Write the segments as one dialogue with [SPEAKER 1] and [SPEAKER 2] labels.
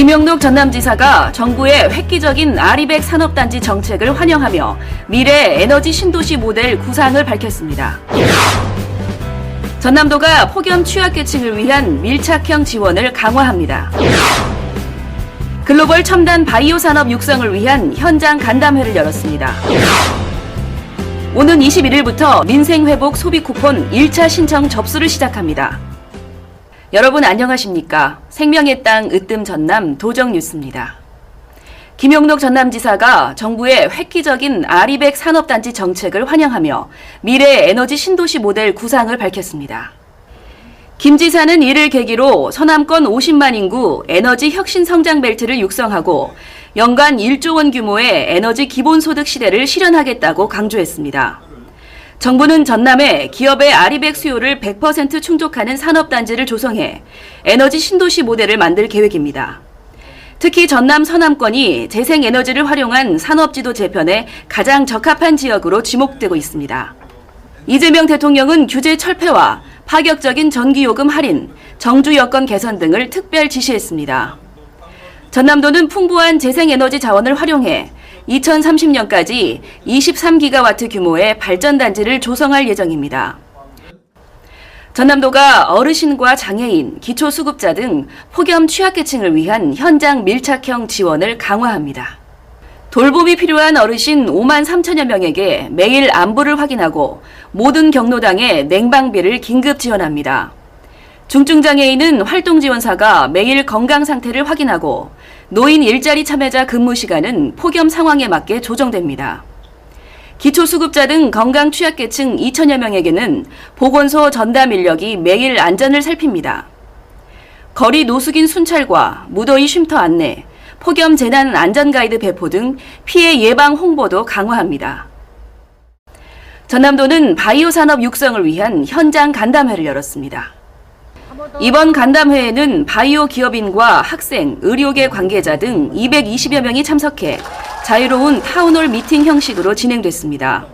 [SPEAKER 1] 김영록 전남지사가 정부의 획기적인 아리백 산업단지 정책을 환영하며 미래 에너지 신도시 모델 구상을 밝혔습니다. 전남도가 폭염 취약계층을 위한 밀착형 지원을 강화합니다. 글로벌 첨단 바이오 산업 육성을 위한 현장 간담회를 열었습니다. 오는 21일부터 민생회복 소비 쿠폰 1차 신청 접수를 시작합니다. 여러분 안녕하십니까? 생명의 땅 으뜸 전남 도정뉴스입니다. 김영록 전남지사가 정부의 획기적인 아리백 산업단지 정책을 환영하며 미래 에너지 신도시 모델 구상을 밝혔습니다. 김 지사는 이를 계기로 서남권 50만 인구 에너지 혁신 성장 벨트를 육성하고 연간 1조 원 규모의 에너지 기본소득 시대를 실현하겠다고 강조했습니다. 정부는 전남에 기업의 아리백 수요를 100% 충족하는 산업단지를 조성해 에너지 신도시 모델을 만들 계획입니다. 특히 전남 서남권이 재생에너지를 활용한 산업지도 재편에 가장 적합한 지역으로 지목되고 있습니다. 이재명 대통령은 규제 철폐와 파격적인 전기요금 할인, 정주 여건 개선 등을 특별 지시했습니다. 전남도는 풍부한 재생에너지 자원을 활용해 2030년까지 23기가와트 규모의 발전단지를 조성할 예정입니다. 전남도가 어르신과 장애인, 기초수급자 등 폭염 취약계층을 위한 현장 밀착형 지원을 강화합니다. 돌봄이 필요한 어르신 5만 3천여 명에게 매일 안부를 확인하고 모든 경로당에 냉방비를 긴급 지원합니다. 중증장애인은 활동지원사가 매일 건강 상태를 확인하고 노인 일자리 참여자 근무 시간은 폭염 상황에 맞게 조정됩니다. 기초수급자 등 건강 취약계층 2천여 명에게는 보건소 전담 인력이 매일 안전을 살핍니다. 거리 노숙인 순찰과 무더위 쉼터 안내, 폭염 재난 안전 가이드 배포 등 피해 예방 홍보도 강화합니다. 전남도는 바이오 산업 육성을 위한 현장 간담회를 열었습니다. 이번 간담회에는 바이오 기업인과 학생, 의료계 관계자 등 220여 명이 참석해 자유로운 타운홀 미팅 형식으로 진행됐습니다.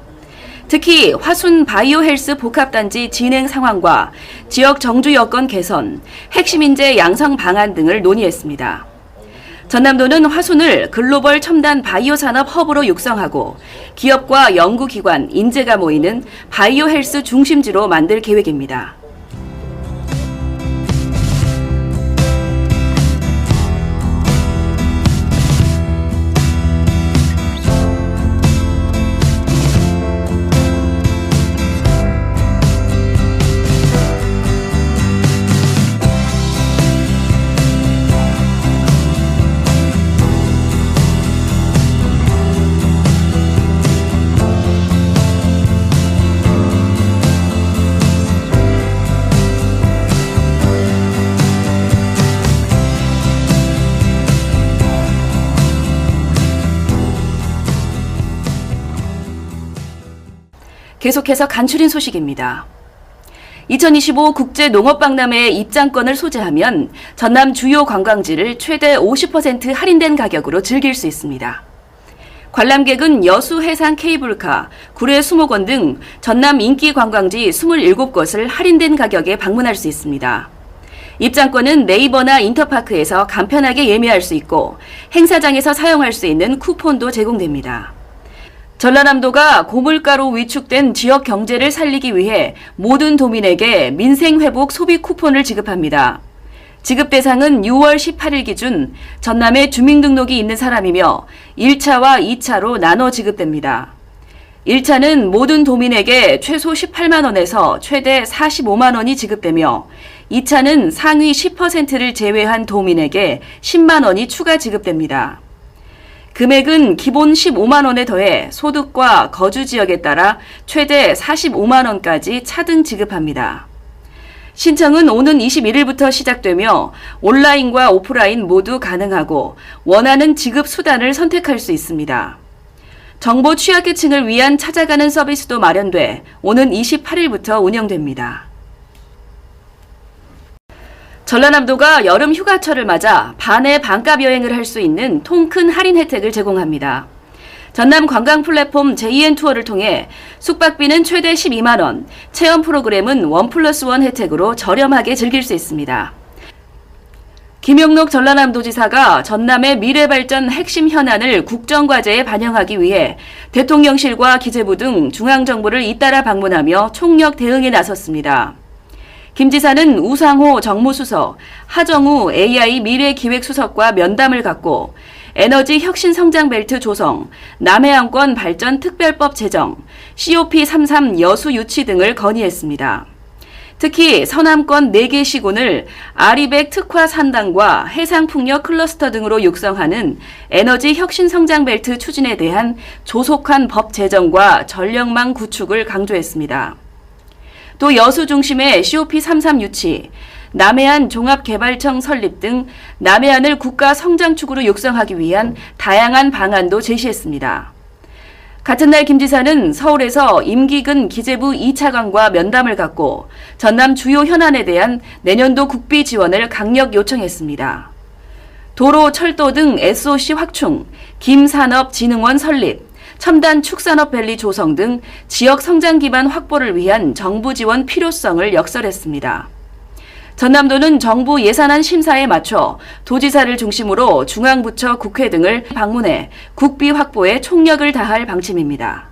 [SPEAKER 1] 특히 화순 바이오 헬스 복합단지 진행 상황과 지역 정주 여건 개선, 핵심 인재 양성 방안 등을 논의했습니다. 전남도는 화순을 글로벌 첨단 바이오 산업 허브로 육성하고 기업과 연구기관, 인재가 모이는 바이오 헬스 중심지로 만들 계획입니다. 계속해서 간추린 소식입니다. 2025 국제농업박람회 입장권을 소지하면 전남 주요 관광지를 최대 50% 할인된 가격으로 즐길 수 있습니다. 관람객은 여수 해상 케이블카, 구례 수목원 등 전남 인기 관광지 27곳을 할인된 가격에 방문할 수 있습니다. 입장권은 네이버나 인터파크에서 간편하게 예매할 수 있고 행사장에서 사용할 수 있는 쿠폰도 제공됩니다. 전라남도가 고물가로 위축된 지역 경제를 살리기 위해 모든 도민에게 민생회복 소비 쿠폰을 지급합니다. 지급 대상은 6월 18일 기준 전남에 주민등록이 있는 사람이며 1차와 2차로 나눠 지급됩니다. 1차는 모든 도민에게 최소 18만 원에서 최대 45만 원이 지급되며 2차는 상위 10%를 제외한 도민에게 10만 원이 추가 지급됩니다. 금액은 기본 15만 원에 더해 소득과 거주 지역에 따라 최대 45만 원까지 차등 지급합니다. 신청은 오는 21일부터 시작되며 온라인과 오프라인 모두 가능하고 원하는 지급 수단을 선택할 수 있습니다. 정보 취약계층을 위한 찾아가는 서비스도 마련돼 오는 28일부터 운영됩니다. 전라남도가 여름 휴가철을 맞아 반의 반값 여행을 할 수 있는 통큰 할인 혜택을 제공합니다. 전남 관광 플랫폼 JN투어를 통해 숙박비는 최대 12만 원, 체험 프로그램은 1+1 혜택으로 저렴하게 즐길 수 있습니다. 김용록 전라남도지사가 전남의 미래발전 핵심 현안을 국정과제에 반영하기 위해 대통령실과 기재부 등 중앙정부를 잇따라 방문하며 총력 대응에 나섰습니다. 김 지사는 우상호 정무수석, 하정우 AI 미래기획수석과 면담을 갖고 에너지 혁신성장벨트 조성, 남해안권 발전 특별법 제정, COP33 여수 유치 등을 건의했습니다. 특히 서남권 4개 시군을 아리백 특화 산당과 해상풍력 클러스터 등으로 육성하는 에너지 혁신성장벨트 추진에 대한 조속한 법 제정과 전력망 구축을 강조했습니다. 또 여수 중심의 COP33 유치, 남해안 종합개발청 설립 등 남해안을 국가 성장축으로 육성하기 위한 다양한 방안도 제시했습니다. 같은 날 김 지사는 서울에서 임기근 기재부 2차관과 면담을 갖고 전남 주요 현안에 대한 내년도 국비 지원을 강력 요청했습니다. 도로, 철도 등 SOC 확충, 김산업진흥원 설립, 첨단 축산업밸리 조성 등 지역 성장 기반 확보를 위한 정부 지원 필요성을 역설했습니다. 전남도는 정부 예산안 심사에 맞춰 도지사를 중심으로 중앙부처 국회 등을 방문해 국비 확보에 총력을 다할 방침입니다.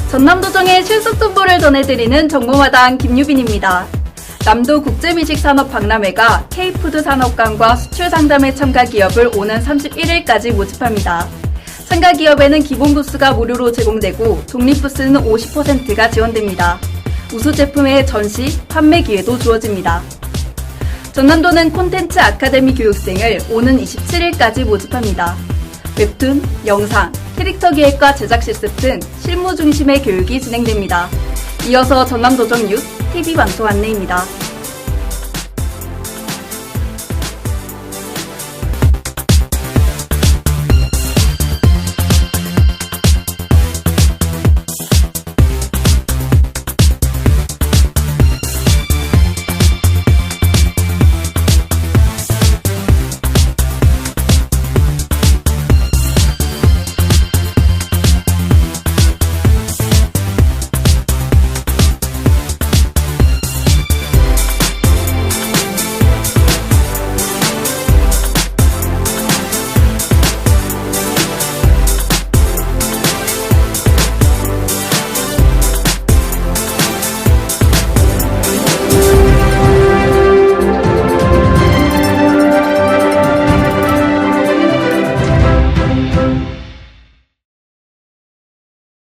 [SPEAKER 2] 전남도정의 실속 정보를 전해드리는 정보마당 김유빈입니다. 남도 국제미식산업 박람회가 K푸드 산업관과 수출 상담에 참가 기업을 오는 31일까지 모집합니다. 참가 기업에는 기본 부스가 무료로 제공되고 독립 부스는 50%가 지원됩니다. 우수 제품의 전시, 판매 기회도 주어집니다. 전남도는 콘텐츠 아카데미 교육생을 오는 27일까지 모집합니다. 웹툰, 영상, 캐릭터 기획과 제작 실습 등 실무 중심의 교육이 진행됩니다. 이어서 전남도정 뉴스 TV 방송 안내입니다.